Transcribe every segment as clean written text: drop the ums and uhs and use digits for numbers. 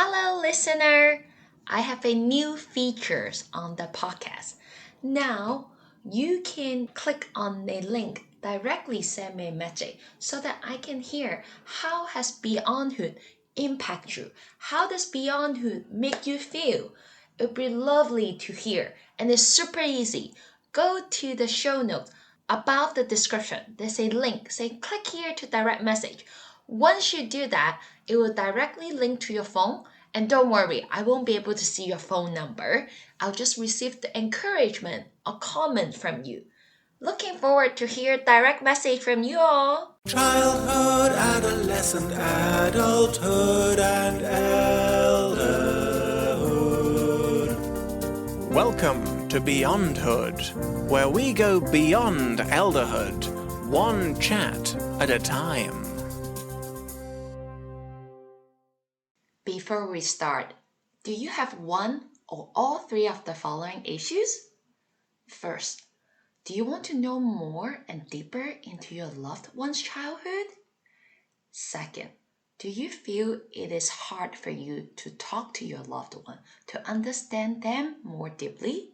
Hello, listener. I have a new features on the podcast. Now you can click on a link, directly send me a message so that I can hear how has Beyondhood impact you? How does Beyondhood make you feel? It'd be lovely to hear, and it's super easy. Go to the show notes above the description. There's a link. Say click here to direct message. Once you do that, it will directly link to your phone. And don't worry, I won't be able to see your phone number. I'll just receive the encouragement or comment from you. Looking forward to hear direct message from you all. Childhood, adolescent, adulthood, and elderhood. Welcome to Beyondhood, where we go beyond elderhood, one chat at a time. Before we start, do you have one or all three of the following issues? First, do you want to know more and deeper into your loved one's childhood? Second, do you feel it is hard for you to talk to your loved one to understand them more deeply?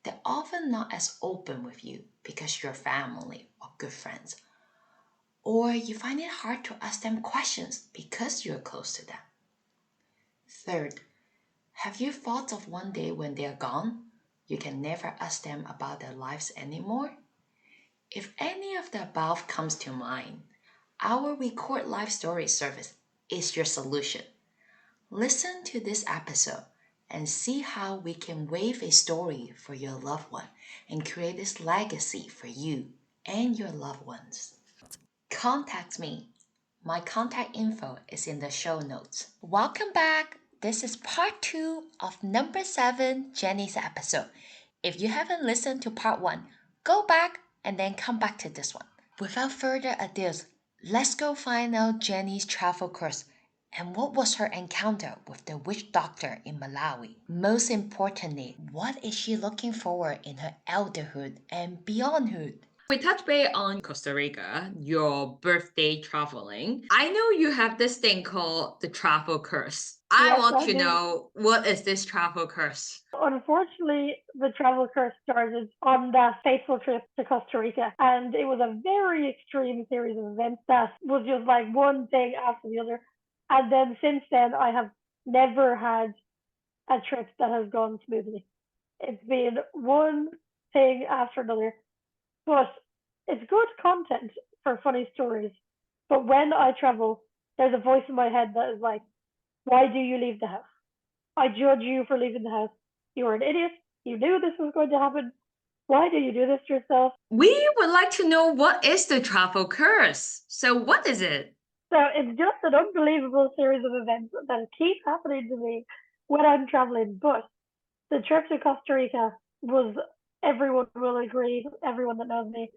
They're often not as open with you because you're family or good friends. Or you find it hard to ask them questions because you're close to them. Third, have you thought of one day when they're gone, you can never ask them about their lives anymore? If any of the above comes to mind, our Record Life Story service is your solution. Listen to this episode and see how we can weave a story for your loved one and create this legacy for you and your loved ones. Contact me. My contact info is in the show notes. Welcome back. This is part 2 of number 7, Jenny's episode. If you haven't listened to part 1, go back and then come back to this one. Without further ado, let's go find out Jenny's travel curse and what was her encounter with the witch doctor in Malawi. Most importantly, what is she looking for in her elderhood and beyondhood? We touched base on Costa Rica, your birthday traveling. I know you have this thing called the travel curse. I want to know, what is this travel curse? Unfortunately, the travel curse started on that fateful trip to Costa Rica, and it was a very extreme series of events that was just like one thing after the other. And then since then, I have never had a trip that has gone smoothly. It's been one thing after another, but it's good content for funny stories. But when I travel, there's a voice in my head that is like, why do you leave the house? I judge you for leaving the house. You are an idiot. You knew this was going to happen. Why do you do this to yourself? We would like to know, what is the travel curse? So what is it? So it's just an unbelievable series of events that keep happening to me when I'm traveling. But the trip to Costa Rica was, everyone will agree, everyone that knows me,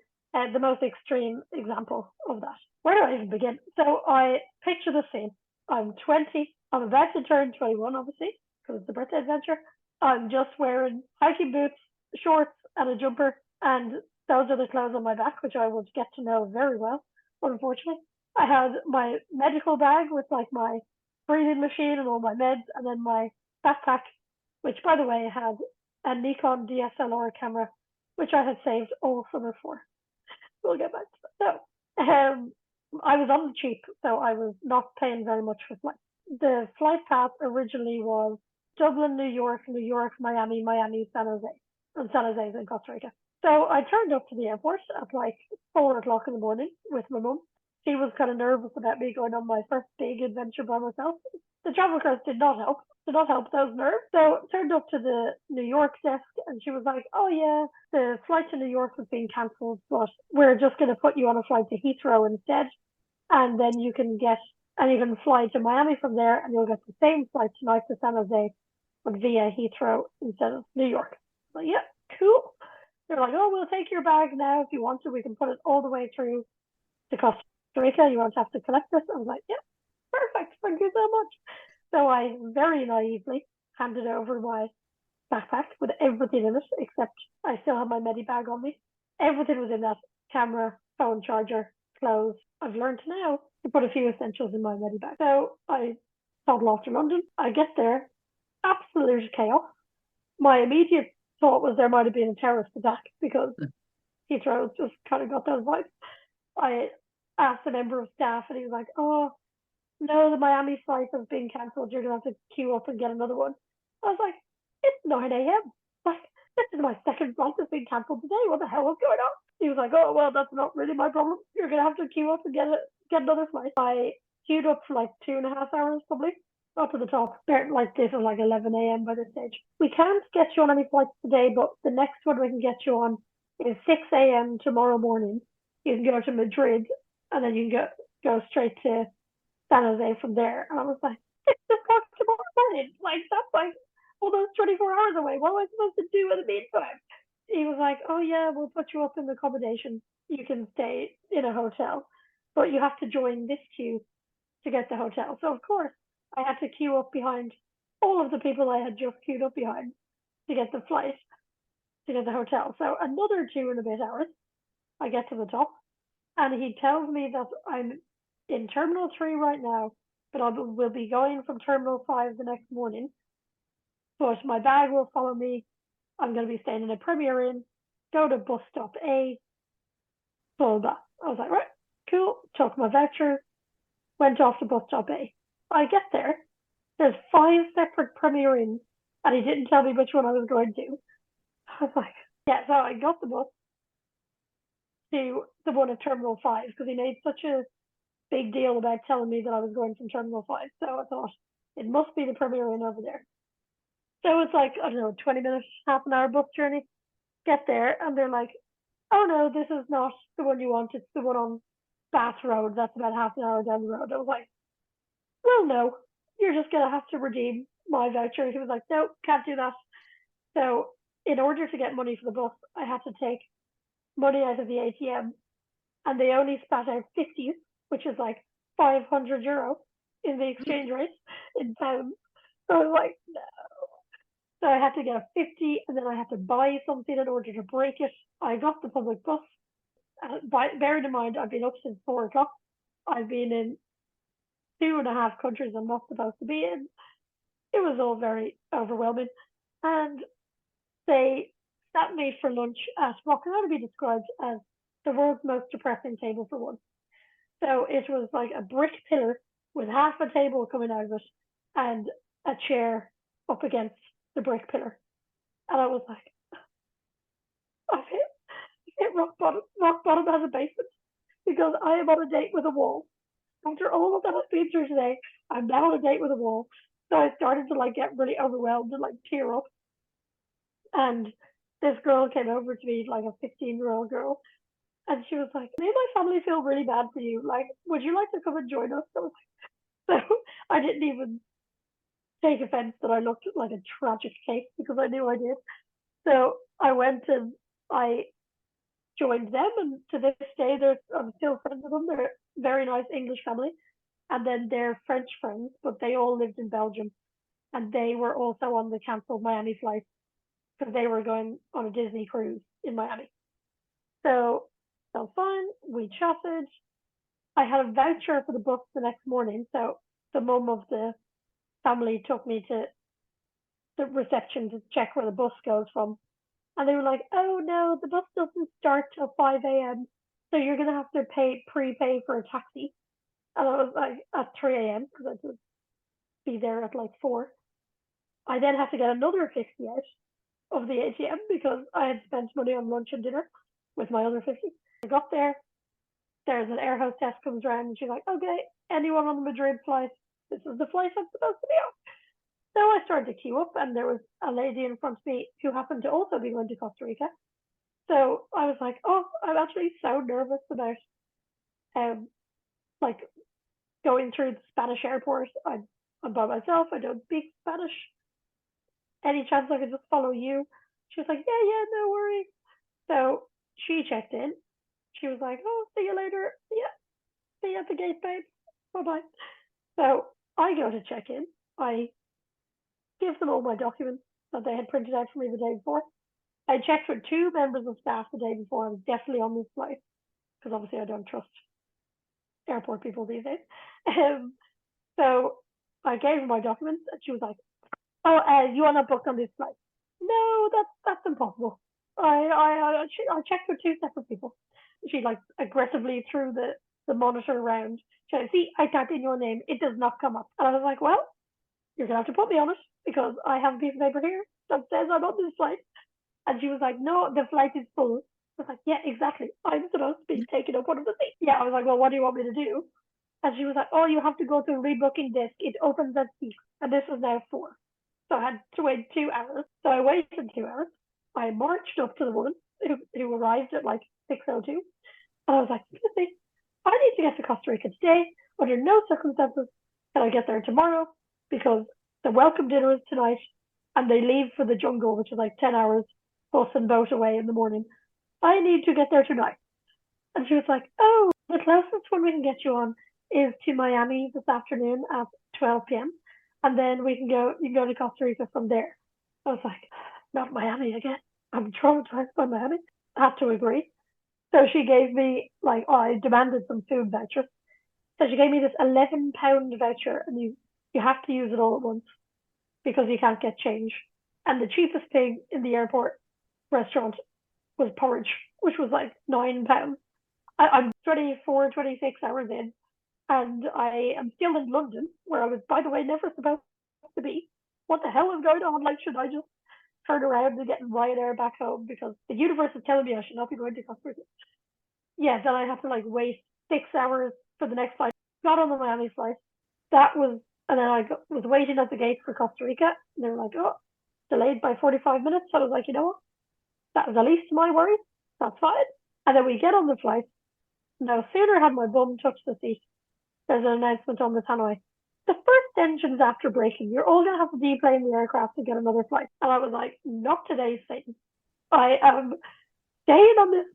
the most extreme example of that. Where do I even begin? So I picture the scene. I'm 20. I'm about to turn 21, obviously, because it's a birthday adventure. I'm just wearing hiking boots, shorts, and a jumper, and those are the clothes on my back, which I would get to know very well, unfortunately. I had my medical bag with like my breathing machine and all my meds, and then my backpack, which by the way had a Nikon DSLR camera, which I had saved all summer for. We'll get back to that. So, I was on the cheap, so I was not paying very much for flights. The flight path originally was Dublin, New York, Miami, San Jose. And San Jose is in Costa Rica. So I turned up to the airport at like 4 o'clock in the morning with my mum. She was kind of nervous about me going on my first big adventure by myself. The travel curse did not help those nerves. So turned up to the New York desk, and she was like, oh yeah, the flight to New York was being cancelled, but we're just going to put you on a flight to Heathrow instead. And then you can fly to Miami from there, and you'll get the same flight tonight to San Jose, but via Heathrow instead of New York. So yeah, cool. They're like, oh, we'll take your bag now if you want to. We can put it all the way through to Costa Rica. You won't have to collect this. I was like, yeah, perfect. Thank you so much. So I very naively handed over my backpack with everything in it, except I still have my medibag on me. Everything was in that: camera, phone charger, clothes. I've learned now to put a few essentials in my medibag. So I toddle off to London. I get there, absolute chaos. My immediate thought was there might have been a terrorist attack because Heathrow's just kind of got those vibes. I asked a member of staff, and he was like, "Oh, no, the Miami flight has been cancelled. You're gonna have to queue up and get another one." I was like, "It's 9 a.m. Like, this is my second flight that's been cancelled today. What the hell is going on?" He was like, "Oh, well, that's not really my problem. You're gonna have to queue up and get another flight." I queued up for like 2.5 hours probably. Up to the top. Like this is like 11 a.m. by this stage. We can't get you on any flights today, but the next one we can get you on is 6 a.m. tomorrow morning. You can go to Madrid, and then you can go straight to San Jose from there. And I was like, 6 o'clock tomorrow morning. Like, that's like almost 24 hours away. What am I supposed to do in the meantime? He was like, "Oh yeah, we'll put you up in the accommodation. You can stay in a hotel, but you have to join this queue to get the hotel." So of course I had to queue up behind all of the people I had just queued up behind to get the flight, to get the hotel. So another 2.5 hours, I get to the top, and he tells me that I'm in Terminal 3 right now, but I will be going from Terminal 5 the next morning. But my bag will follow me. I'm going to be staying in a Premier Inn, go to bus stop A, blah, blah, blah. I was like, right, cool. Took my voucher, went off to bus stop A. I get there, there's 5 separate Premier Inns, and he didn't tell me which one I was going to. I was like, yeah, so I got the bus to the one at Terminal 5 because he made such a big deal about telling me that I was going from Terminal 5. So I thought, it must be the Premier Inn over there. So it's like, I don't know, 20 minutes, half an hour bus journey. Get there, and they're like, "Oh no, this is not the one you want. It's the one on Bath Road. That's about half an hour down the road." I was like, "Well, no, you're just going to have to redeem my voucher." He was like, "No, can't do that." So in order to get money for the bus, I had to take money out of the ATM, and they only spat out 50s, which is like €500 in the exchange rate in pounds. So I was like, no. So I had to get a 50, and then I had to buy something in order to break it. I got the public bus. Bearing in mind, I've been up since 4 o'clock. I've been in 2.5 countries I'm not supposed to be in. It was all very overwhelming. And they sat me for lunch at what can only be described as the world's most depressing table for one. So it was like a brick pillar with half a table coming out of it and a chair up against the brick pillar. And I was like, I've hit rock bottom. Rock bottom has a basement because I am on a date with a wall. After all of that I've been through today, I'm now on a date with a wall. So I started to like get really overwhelmed and like tear up. And this girl came over to me, like a 15-year-old girl, and she was like, "Made my family feel really bad for you. Like, would you like to come and join us?" So I didn't even take offense that I looked like a tragic case because I knew I did. So I went and I joined them, and to this day, I'm still friends with them. They're a very nice English family, and then they're French friends, but they all lived in Belgium, and they were also on the cancelled Miami flight because they were going on a Disney cruise in Miami. So that was fine. We chatted. I had a voucher for the bus the next morning, so the mum of the family took me to the reception to check where the bus goes from. And they were like, "Oh no, the bus doesn't start till 5 a.m. So you're going to have to prepay for a taxi." And I was like, at 3 a.m. because I had to be there at like 4. I then have to get another 50 out of the ATM because I had spent money on lunch and dinner with my other 50. I got there. There's an air hostess comes around and she's like, "Okay, anyone on the Madrid flight? This is the flight I'm supposed to be on." So I started to queue up, and there was a lady in front of me who happened to also be going to Costa Rica. So I was like, "Oh, I'm actually so nervous about like going through the Spanish airport. I'm by myself. I don't speak Spanish. Any chance I could just follow you?" She was like, "Yeah, no worries." So she checked in. She was like, "Oh, see you later. Yeah, see you at the gate, babe. Bye-bye." So I go to check in. I give them all my documents that they had printed out for me the day before. I checked with 2 members of staff the day before. I was definitely on this flight because obviously I don't trust airport people these days. So I gave her my documents, and she was like, "Oh, you are not booked on this flight." No, that's impossible. I checked with two separate people. She like aggressively threw the monitor around. She said, "See, I typed in your name. It does not come up." And I was like, "Well, you're gonna have to put me on it because I have a piece of paper here that says I'm on this flight." And she was like, "No, the flight is full." I was like, "Yeah, exactly. I'm supposed to be taking up one of the seats." Yeah, I was like, "Well, what do you want me to do?" And she was like, "Oh, you have to go to a rebooking desk. It opens at 6." And this was now 4. So I had to wait 2 hours. So I waited 2 hours. I marched up to the woman who arrived at like 6:02. And I was like, "Excuse me, I need to get to Costa Rica today. Under no circumstances can I get there tomorrow because the welcome dinner is tonight and they leave for the jungle, which is like 10 hours bus and boat away in the morning. I need to get there tonight." And she was like, "Oh, the closest one we can get you on is to Miami this afternoon at 12 p.m. And then you can go to Costa Rica from there." I was like, "Not Miami again. I'm traumatized by Miami." I had to agree. So she gave me, like, oh, I demanded some food vouchers. So she gave me this £11 voucher, and you have to use it all at once because you can't get change. And the cheapest thing in the airport restaurant was porridge, which was like £9. I'm 24, 26 hours in, and I am still in London, where I was, by the way, never supposed to be. What the hell is going on? Like, should I just turn around and get Ryanair back home because the universe is telling me I should not be going to Costa Rica? Yeah, then I have to like wait 6 hours for the next flight. Got on the Miami flight. That was, and then was waiting at the gate for Costa Rica. And they were like, "Oh, delayed by 45 minutes." So I was like, "You know what? That was the least of my worries. That's fine." And then we get on the flight. No sooner had my bum touched the seat, there's an announcement on the tannoy. "The first engine's after braking. You're all going to have to deplane the aircraft to get another flight." And I was like, "Not today, Satan. I am staying on this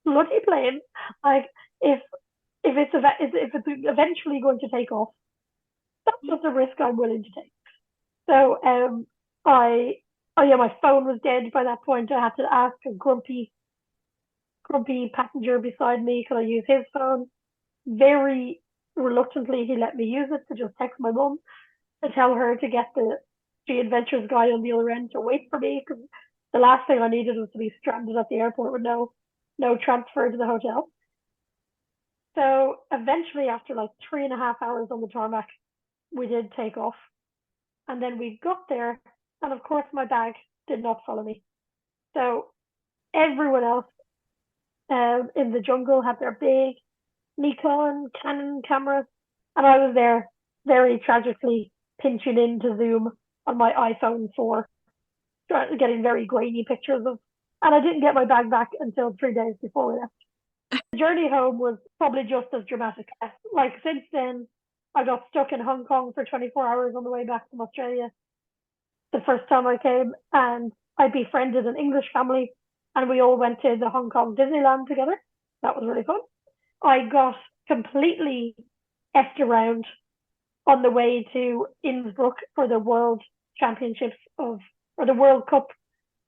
bloody plane. Like, if if it's eventually going to take off, that's just a risk I'm willing to take." So I oh yeah, my phone was dead by that point. I had to ask a grumpy passenger beside me could I use his phone. Very reluctantly, he let me use it to just text my mum to tell her to get the G Adventures guy on the other end to wait for me because the last thing I needed was to be stranded at the airport with no transfer to the hotel. So eventually, after like 3.5 hours on the tarmac, we did take off. And then we got there, and of course, my bag did not follow me. So everyone else in the jungle had their big Nikon, Canon cameras, and I was there very tragically pinching into zoom on my iPhone 4, getting very grainy pictures of. And I didn't get my bag back until 3 days before we left. The journey home was probably just as dramatic. Like, since then, I got stuck in Hong Kong for 24 hours on the way back from Australia the first time I came, and I befriended an English family, and we all went to the Hong Kong Disneyland together. That was really fun. I got completely effed around on the way to Innsbruck for the World Championships or the World Cup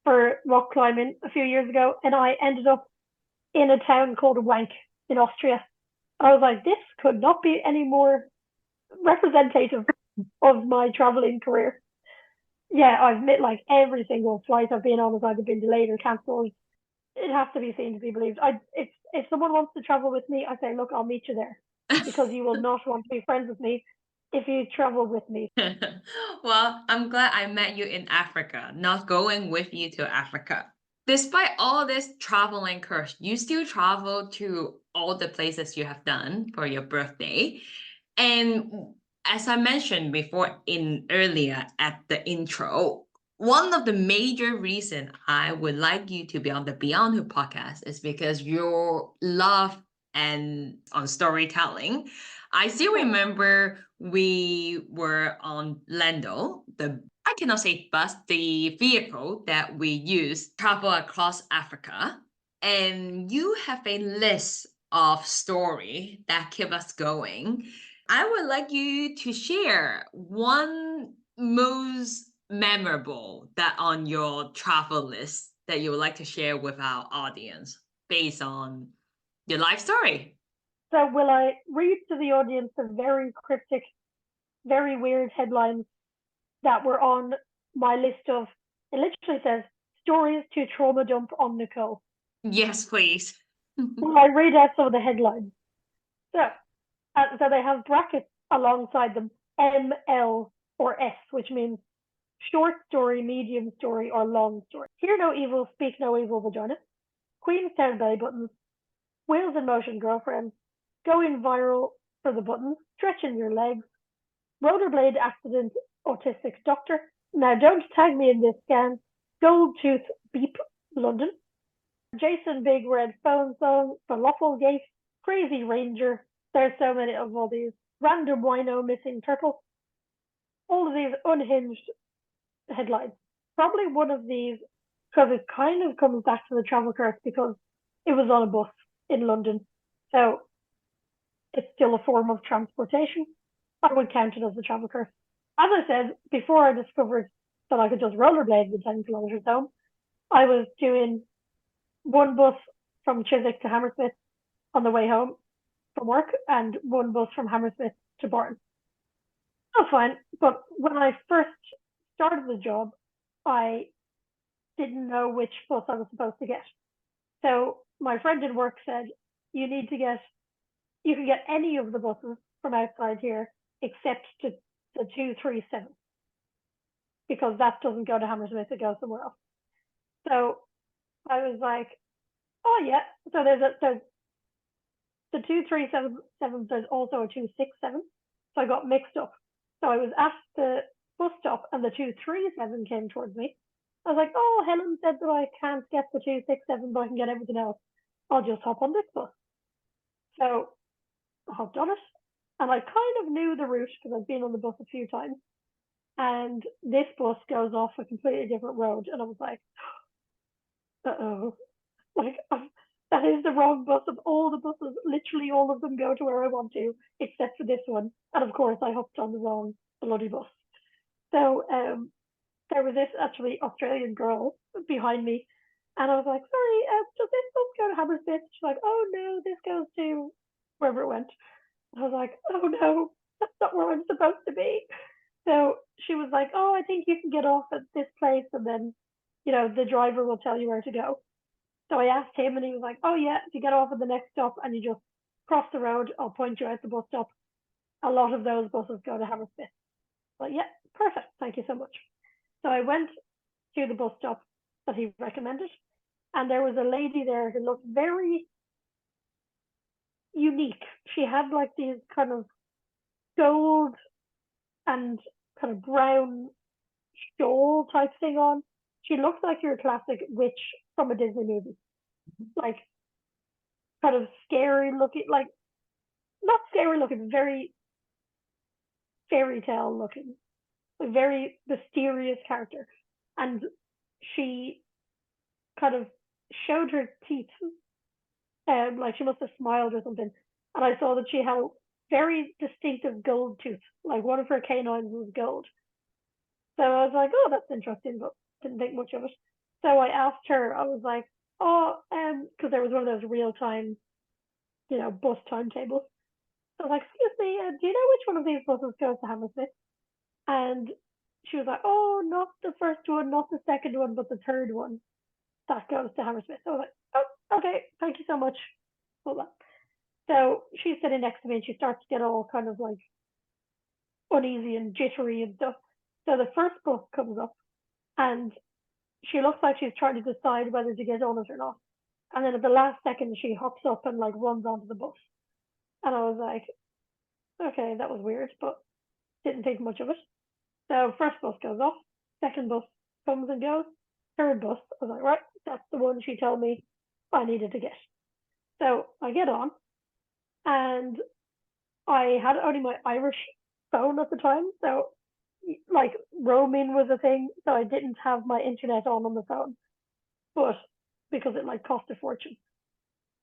for rock climbing a few years ago, and I ended up in a town called Wank in Austria. I was like, this could not be any more representative of my traveling career. Yeah, I've met like every single flight I've been on has either been delayed or cancelled. It has to be seen to be believed. If someone wants to travel with me, I say, look, I'll meet you there because you will not want to be friends with me if you travel with me. Well, I'm glad I met you in Africa, not going with you to Africa. Despite all this traveling curse, you still travel to all the places you have done for your birthday. And as I mentioned before earlier at the intro, one of the major reasons I would like you to be on the Beyond Who podcast is because your love and on storytelling. I still remember we were on Lando, I cannot say bus, the vehicle that we use travel across Africa. And you have a list of story that keep us going. I would like you to share one most memorable that on your travel list that you would like to share with our audience based on your life story. So will I read to the audience a very cryptic very weird headlines that were on my list of, it literally says, stories to trauma dump on Nicole. Yes, please. Well, I read out some of the headlines. So they have brackets alongside them, ML or S, which means short story, medium story, or long story. Hear no evil, speak no evil, vagina. Queenstown belly buttons. Wheels in motion, girlfriend. Going viral for the buttons. Stretching your legs. Rollerblade accident, autistic doctor. Now don't tag me in this scan. Gold tooth beep, London. Jason Big Red Phone Song, Falafel Gate, Crazy Ranger. There's so many of all these. Random Wino Missing Turtle. All of these unhinged headlines. Probably one of these, because it kind of comes back to the travel curse because it was on a bus in London. So it's still a form of transportation. I would count it as a travel curse. As I said, before I discovered that I could just rollerblade the 10 kilometers home, I was doing one bus from Chiswick to Hammersmith on the way home from work and one bus from Hammersmith to Barton. That's fine. But when I first started the job, I didn't know which bus I was supposed to get. So my friend in work said, you can get any of the buses from outside here except the 237 because that doesn't go to Hammersmith, it goes somewhere else. So I was like, oh yeah. So there's the 237, there's also a 267. So I got mixed up. So I was at the bus stop and the 237 came towards me. I was like, oh, Helen said that I can't get the 267, but I can get everything else. I'll just hop on this bus. So I hopped on it and I kind of knew the route because I'd been on the bus a few times. And this bus goes off a completely different road. And I was like, uh-oh. Like, that is the wrong bus of all the buses. Literally all of them go to where I want to, except for this one. And of course, I hopped on the wrong bloody bus. So there was this actually Australian girl behind me. And I was like, sorry, does this bus go to Hammersmith? She's like, oh no, this goes to wherever it went. I was like, oh no, that's not where I'm supposed to be. So she was like, oh, I think you can get off at this place and then, the driver will tell you where to go. So I asked him and he was like, oh yeah, if you get off at the next stop and you just cross the road, I'll point you out the bus stop. A lot of those buses go to Hammersmith. But yeah, perfect. Thank you so much. So I went to the bus stop that he recommended and there was a lady there who looked very unique. She had like these kind of gold and kind of brown shawl type thing on. She looked like your classic witch from a Disney movie. Like kind of scary looking, like not scary looking, very fairy tale looking, a very mysterious character. And she kind of showed her teeth, like she must have smiled or something. And I saw that she had a very distinctive gold tooth, like one of her canines was gold. So I was like, oh, that's interesting, but didn't think much of it. So I asked her, I was like, oh, because there was one of those real time, bus timetables. So I was like, excuse me, do you know which one of these buses goes to Hammersmith? And she was like, oh, not the first one, not the second one, but the third one that goes to Hammersmith. So I was like, oh, okay, thank you so much. Hold on. So she's sitting next to me and she starts to get all kind of like uneasy and jittery and stuff. So the first bus comes up and she looks like she's trying to decide whether to get on it or not. And then at the last second, she hops up and like runs onto the bus. And I was like, okay, that was weird, but didn't think much of it. So first bus goes off, second bus comes and goes, third bus, I was like, right, that's the one she told me I needed to get. So I get on and I had only my Irish phone at the time. So like roaming was a thing. So I didn't have my internet on the phone, but because it like cost a fortune.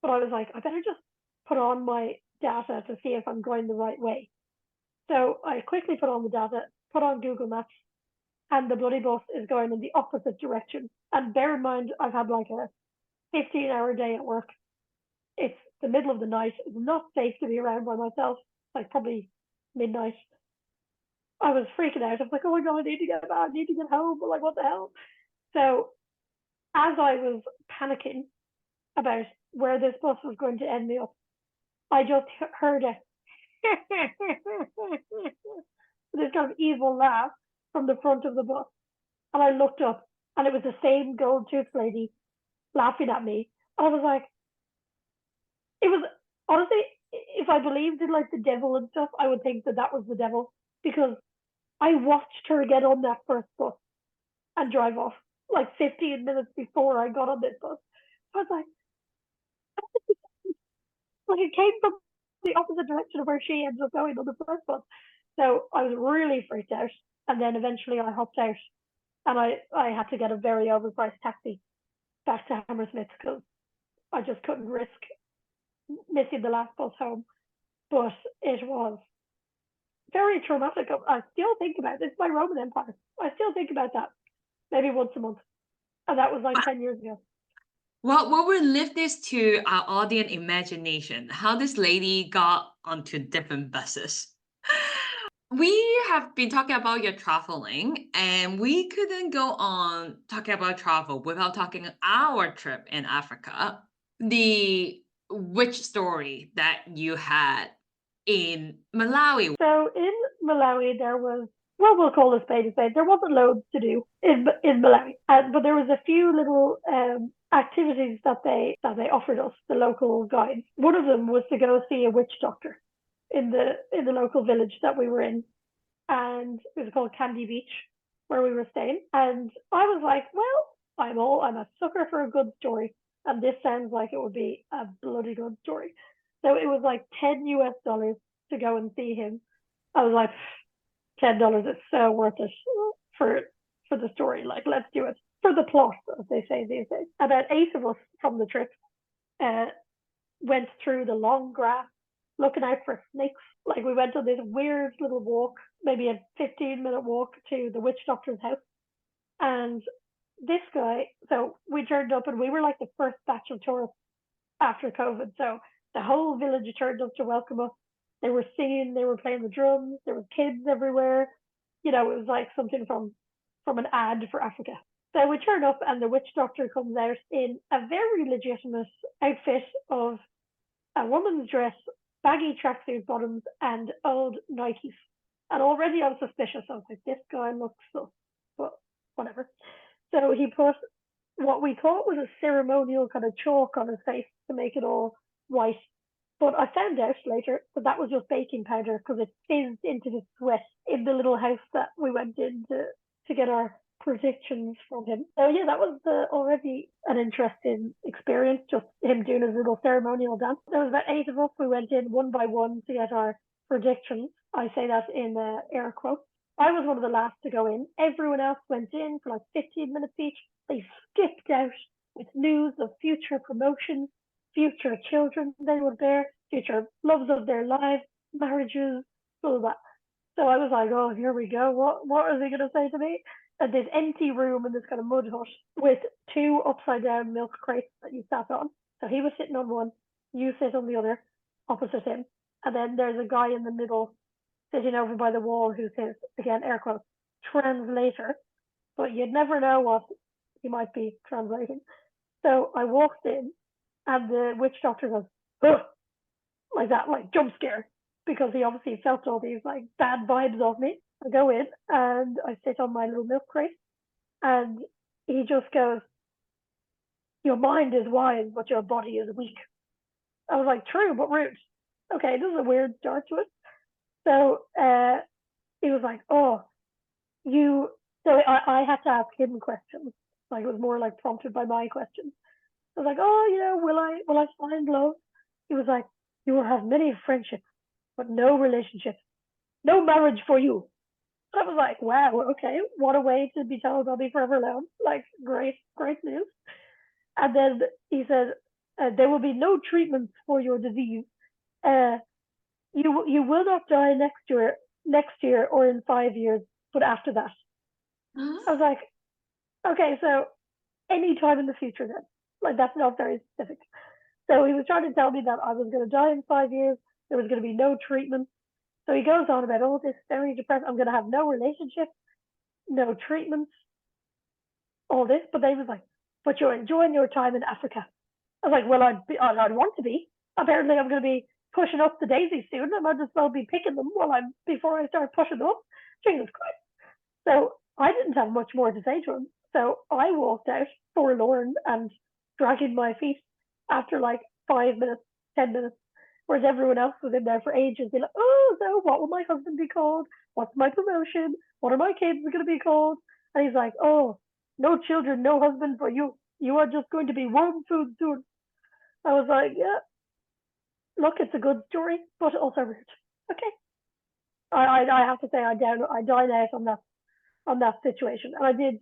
But I was like, I better just put on my data to see if I'm going the right way. So I quickly put on the data, put on Google Maps, and the bloody bus is going in the opposite direction. And bear in mind, I've had like a 15-hour day at work. It's the middle of the night. It's not safe to be around by myself, like probably midnight. I was freaking out. I was like, oh my God, I need to get back. I need to get home. But like, what the hell? So as I was panicking about where this bus was going to end me up, I just heard a this kind of evil laugh from the front of the bus. And I looked up and it was the same gold tooth lady laughing at me. And I was like, it was honestly, if I believed in like the devil and stuff, I would think that that was the devil because I watched her get on that first bus and drive off like 15 minutes before I got on this bus. I was like it came from the opposite direction of where she ended up going on the first bus. So I was really freaked out. And then eventually I hopped out and I had to get a very overpriced taxi back to Hammersmith because I just couldn't risk missing the last bus home. But it was very traumatic. I still think about it. It's my Roman Empire. I still think about that maybe once a month. And that was like 10 years ago. Well, we'll leave this to our audience imagination, how this lady got onto different buses. We have been talking about your traveling, and we couldn't go on talking about travel without talking our trip in Africa. The witch story that you had in Malawi. So in Malawi, there was, well, we'll call a spade a spade. There wasn't loads to do in Malawi, but there was a few little activities that they offered us, the local guides. One of them was to go see a witch doctor in the local village that we were in, and it was called Candy Beach, where we were staying. And I was like, well, I'm a sucker for a good story, and this sounds like it would be a bloody good story. So it was like $10 to go and see him. I was like, $10 is so worth it for the story. Like, let's do it for the plot, as they say these days. About 8 of us from the trip went through the long grass, looking out for snakes. Like, we went on this weird little walk, maybe a 15-minute walk to the witch doctor's house. And this guy, so we turned up and we were like the first batch of tourists after COVID. So the whole village turned up to welcome us. They were singing, they were playing the drums, there were kids everywhere. You know, it was like something from an ad for Africa. So we turn up and the witch doctor comes out in a very legitimate outfit of a woman's dress, baggy tracksuit bottoms, and old Nikes. And already I'm suspicious. I was like, this guy looks sus, but whatever. So he put what we thought was a ceremonial kind of chalk on his face to make it all white. But I found out later that that was just baking powder because it fizzed into his sweat in the little house that we went in to get our predictions from him. So yeah, that was already an interesting experience, just him doing his little ceremonial dance. There was about 8 of us. We went in one by one to get our predictions. I say that in air quotes. I was one of the last to go in. Everyone else went in for like 15 minutes each. They skipped out with news of future promotions, future children they would bear, future loves of their lives, marriages, all of that. So I was like, oh, here we go. What are they going to say to me? And this empty room in this kind of mud hut with 2 upside down milk crates that you sat on. So he was sitting on one, you sit on the other, opposite him. And then there's a guy in the middle sitting over by the wall who's his, again, air quotes, translator. But you'd never know what he might be translating. So I walked in and the witch doctor goes, ugh, like that, like jump scare, because he obviously felt all these like bad vibes of me. I go in and I sit on my little milk crate and he just goes, your mind is wise, but your body is weak. I was like, true, but rude. Okay, this is a weird start to it. So he was like, oh, you, so I had to ask him questions. Like it was more like prompted by my questions. I was like, oh, you know, will I find love? He was like, you will have many friendships, but no relationships, no marriage for you. I was like, wow, okay, what a way to be told I'll be forever alone. Like, great news. And then he said, there will be no treatments for your disease. You will not die next year or in 5 years, but after that. I was like, okay, so any time in the future then. Like, that's not very specific. So he was trying to tell me that I was going to die in 5 years. There was going to be no treatment. So he goes on about, oh, this is very depressed. I'm going to have no relationship, no treatments, all this. But they was like, but you're enjoying your time in Africa. I was like, well, I'd want to be. Apparently, I'm going to be pushing up the daisies soon. I might as well be picking them before I start pushing them up. Jesus Christ. So I didn't have much more to say to him. So I walked out forlorn and dragging my feet after like 5 minutes, 10 minutes, whereas everyone else was in there for ages. They're like, oh, so what will my husband be called? What's my promotion? What are my kids going to be called? And he's like, oh, no children, no husband for you. You are just going to be worm food soon. I was like, yeah, look, it's a good story, but also rude. Okay. I have to say I dine out on that situation. And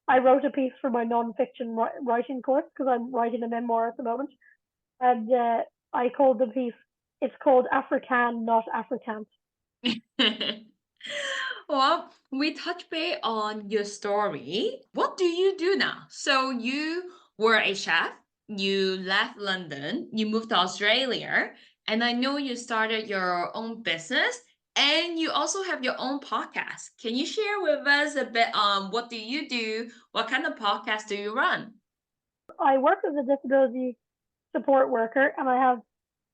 I wrote a piece for my non-fiction writing course because I'm writing a memoir at the moment. And I called the piece, it's called African, not Africant. Well, we touch base on your story. What do you do now? So you were a chef, you left London, you moved to Australia, and I know you started your own business and you also have your own podcast. Can you share with us a bit on what do you do? What kind of podcast do you run? I work as a disability support worker and I have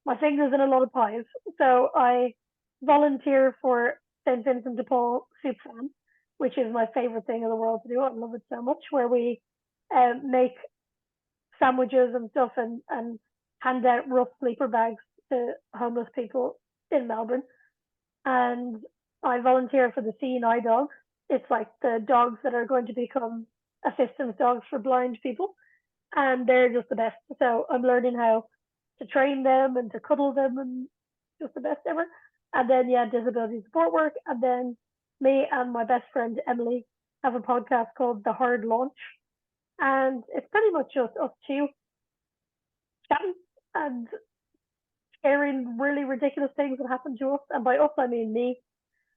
my fingers in a lot of pies. So I volunteer for St. Vincent de Paul Soup Fan, which is my favorite thing in the world to do. I love it so much, where we make sandwiches and stuff and hand out rough sleeper bags to homeless people in Melbourne. And I volunteer for the C&I dogs. It's like the dogs that are going to become assistance dogs for blind people. And they're just the best. So I'm learning how to train them and to cuddle them and just the best ever. And then, yeah, disability support work. And then me and my best friend, Emily, have a podcast called The Hard Launch. And it's pretty much just us two chatting and sharing really ridiculous things that happen to us. And by us, I mean me.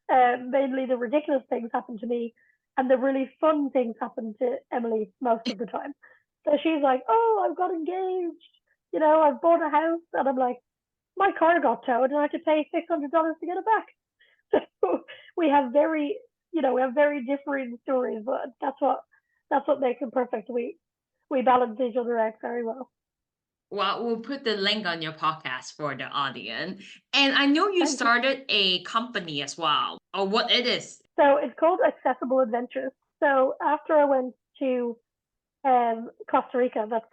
Mainly the ridiculous things happen to me, and the really fun things happen to Emily most of the time. So she's like, oh, I've got engaged. You know, I've bought a house. And I'm like, my car got towed and I had to pay $600 to get it back. So we have very differing stories, but that's what makes it perfect. We balance each other out very well. Well, we'll put the link on your podcast for the audience. And I know you Thank you. started a company as well, or what it is. So it's called Accessible Adventures. So after I went to Costa Rica, that's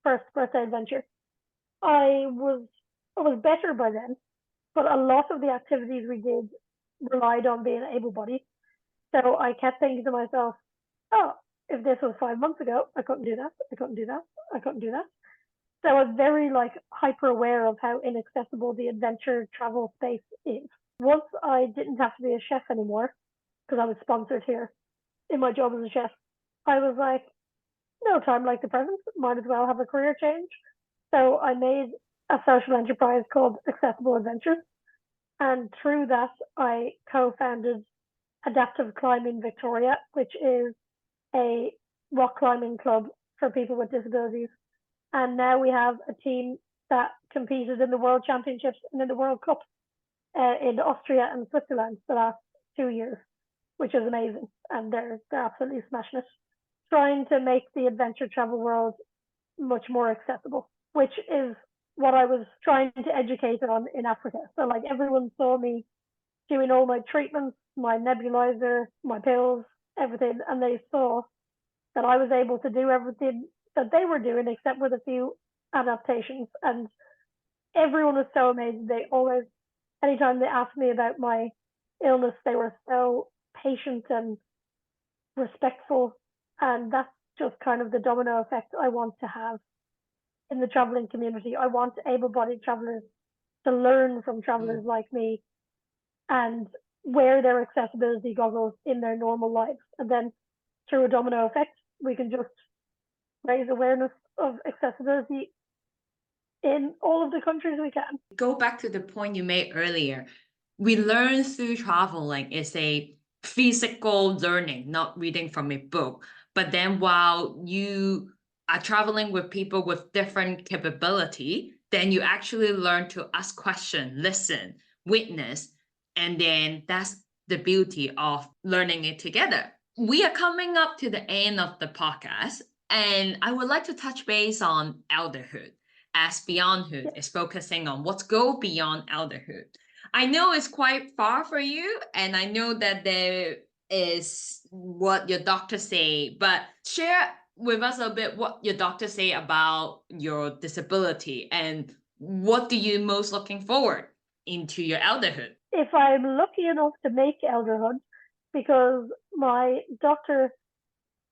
first birthday adventure, I was better by then, but a lot of the activities we did relied on being able-bodied. So I kept thinking to myself, oh, if this was 5 months ago, I couldn't do that. I couldn't do that. I couldn't do that. So I was very hyper aware of how inaccessible the adventure travel space is. Once I didn't have to be a chef anymore, because I was sponsored here in my job as a chef, I was like, no time like the present, might as well have a career change. So I made a social enterprise called Accessible Adventures. And through that, I co-founded Adaptive Climbing Victoria, which is a rock climbing club for people with disabilities. And now we have a team that competed in the World Championships and in the World Cup in Austria and Switzerland the last 2 years, which is amazing. And they're absolutely smashing it. Trying to make the adventure travel world much more accessible, which is what I was trying to educate on in Africa. So everyone saw me doing all my treatments, my nebulizer, my pills, everything, and they saw that I was able to do everything that they were doing except with a few adaptations. And everyone was so amazing. They always, anytime they asked me about my illness, they were so patient and respectful. And that's just kind of the domino effect I want to have in the traveling community. I want able-bodied travelers to learn from travelers like me and wear their accessibility goggles in their normal lives. And then through a domino effect, we can just raise awareness of accessibility in all of the countries we can. Go back to the point you made earlier. We learn through traveling. It's a physical learning, not reading from a book. But then while you are traveling with people with different capability, then you actually learn to ask questions, listen, witness, And then that's the beauty of learning it together. We are coming up to the end of the podcast, and I would like to touch base on elderhood, as Beyondhood is focusing on what's go beyond elderhood. I know it's quite far for you, and I know that there is what your doctor say, but share with us a bit what your doctor say about your disability and what do you most looking forward into your elderhood. If I'm lucky enough to make elderhood, because my doctor,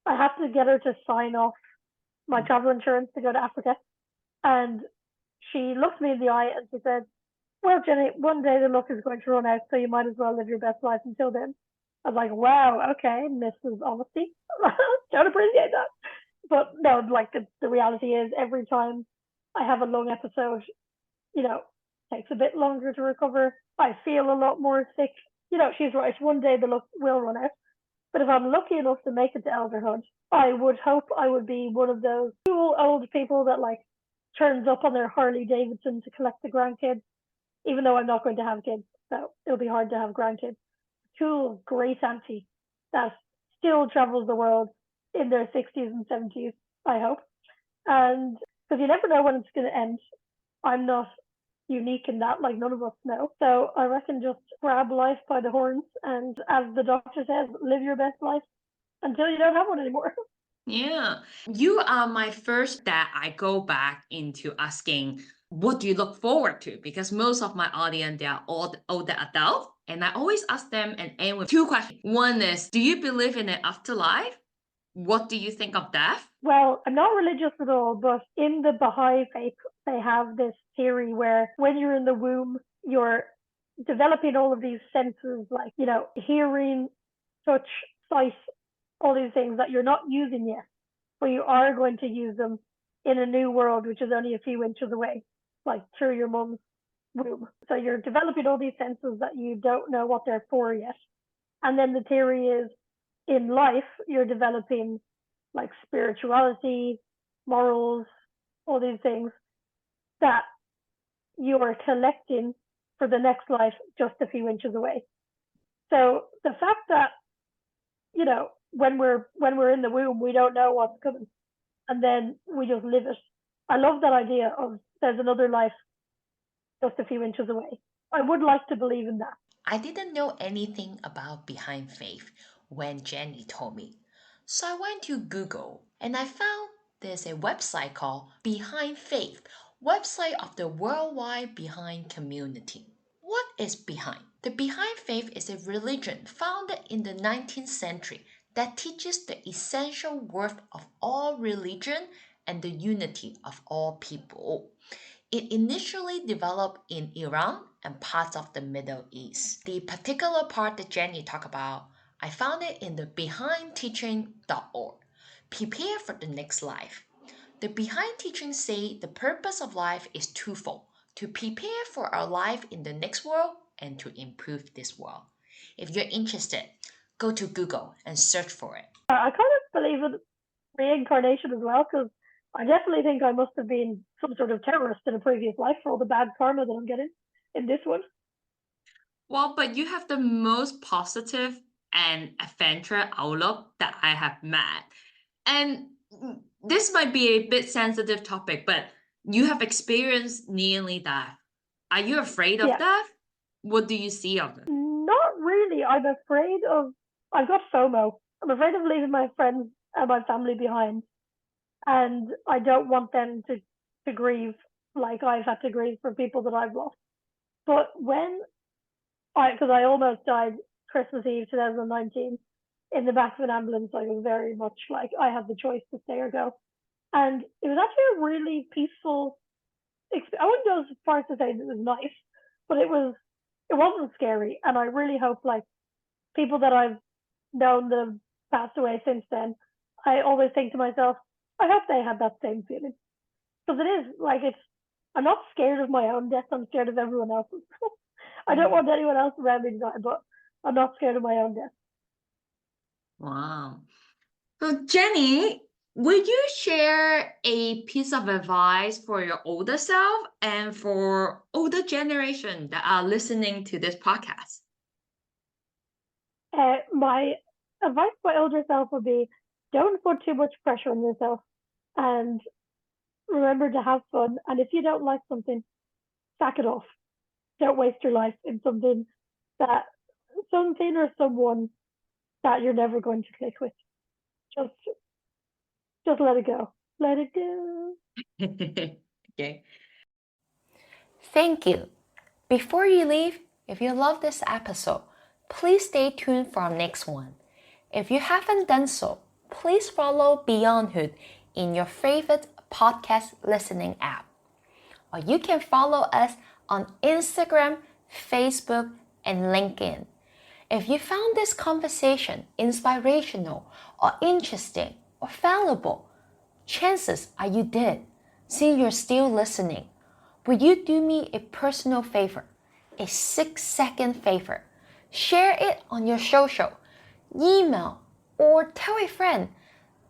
I have to get her to sign off my travel insurance to go to Africa. And she looked me in the eye and she said, well, Jenny, one day the luck is going to run out, so you might as well live your best life until then. I was like, wow, okay, Mrs. Honesty. Don't appreciate that. But no, like the reality is every time I have a lung episode, takes a bit longer to recover. I feel a lot more sick. She's right. One day the luck will run out. But if I'm lucky enough to make it to elderhood, I would hope I would be one of those cool old people that turns up on their Harley Davidson to collect the grandkids, even though I'm not going to have kids. So it'll be hard to have grandkids. Cool, great auntie that still travels the world in their 60s and 70s, I hope. And because you never know when it's going to end. I'm not unique in that, none of us know. So I reckon just grab life by the horns and, as the doctor says, live your best life until you don't have one anymore. Yeah. You are my first that I go back into asking, what do you look forward to? Because most of my audience, they are all older adults. And I always ask them and end with two questions. One is, do you believe in an afterlife? What do you think of death? Well, I'm not religious at all, but in the Baha'i faith, they have this theory where when you're in the womb, you're developing all of these senses hearing, touch, sight, all these things that you're not using yet, but you are going to use them in a new world, which is only a few inches away, through your mum's womb. So you're developing all these senses that you don't know what they're for yet. And then the theory is in life, you're developing spirituality, morals, all these things that you are collecting for the next life just a few inches away. So the fact that, when we're in the womb, we don't know what's coming, and then we just live it. I love that idea of there's another life just a few inches away. I would like to believe in that. I didn't know anything about Behind Faith when Jenny told me. So I went to Google and I found there's a website called Behind Faith, website of the worldwide Behind community. What is Behind? The Behind Faith is a religion founded in the 19th century that teaches the essential worth of all religion and the unity of all people. It initially developed in Iran and parts of the Middle East. The particular part that Jenny talked about, I found it in the behindteaching.org. Prepare for the next life. The Behind Teaching say the purpose of life is twofold: to prepare for our life in the next world and to improve this world. If you're interested, go to Google and search for it. I kind of believe in reincarnation as well, because I definitely think I must have been some sort of terrorist in a previous life for all the bad karma that I'm getting in this one. Well, but you have the most positive and adventure outlook that I have met. And this might be a bit sensitive topic, but you have experienced nearly death. Are you afraid of death? What do you see of it? Not really. I've got FOMO. I'm afraid of leaving my friends and my family behind. And I don't want them to grieve like I've had to grieve for people that I've lost. But because I almost died Christmas Eve 2019 in the back of an ambulance, I was very much I had the choice to stay or go. And it was actually a really peaceful experience. I wouldn't go as far as to say that it was nice, but it wasn't scary. And I really hope people that I've known that have passed away since then, I always think to myself, I hope they had that same feeling. Because it is, I'm not scared of my own death, I'm scared of everyone else's. I don't want anyone else around me to die, but I'm not scared of my own death. Wow. So Jenny, would you share a piece of advice for your older self and for older generation that are listening to this podcast? My advice to my older self would be don't put too much pressure on yourself and remember to have fun. And if you don't like something, sack it off. Don't waste your life in something or someone that you're never going to click with. Just let it go. Let it go. Okay. Thank you. Before you leave, if you love this episode, please stay tuned for our next one. If you haven't done so, please follow Beyondhood in your favorite podcast listening app. Or you can follow us on Instagram, Facebook, and LinkedIn. If you found this conversation inspirational or interesting or valuable, chances are you did, since you're still listening. Would you do me a personal favor, a 6-second favor? Share it on your social, email, or tell a friend.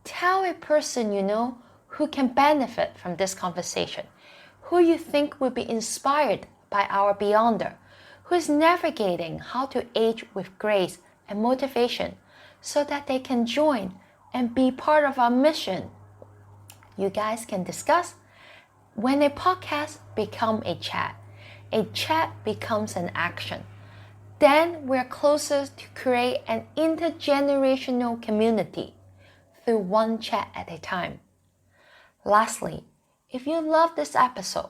Tell a person you know who can benefit from this conversation, who you think will be inspired by our Beyonder, who is navigating how to age with grace and motivation so that they can join and be part of our mission. You guys can discuss. When a podcast becomes a chat becomes an action. Then we're closer to create an intergenerational community through one chat at a time. Lastly, if you love this episode,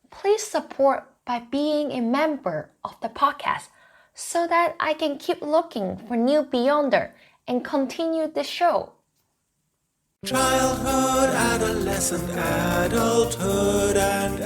please support by being a member of the podcast so that I can keep looking for new Beyonder and continue the show. Childhood, adolescent, adulthood, and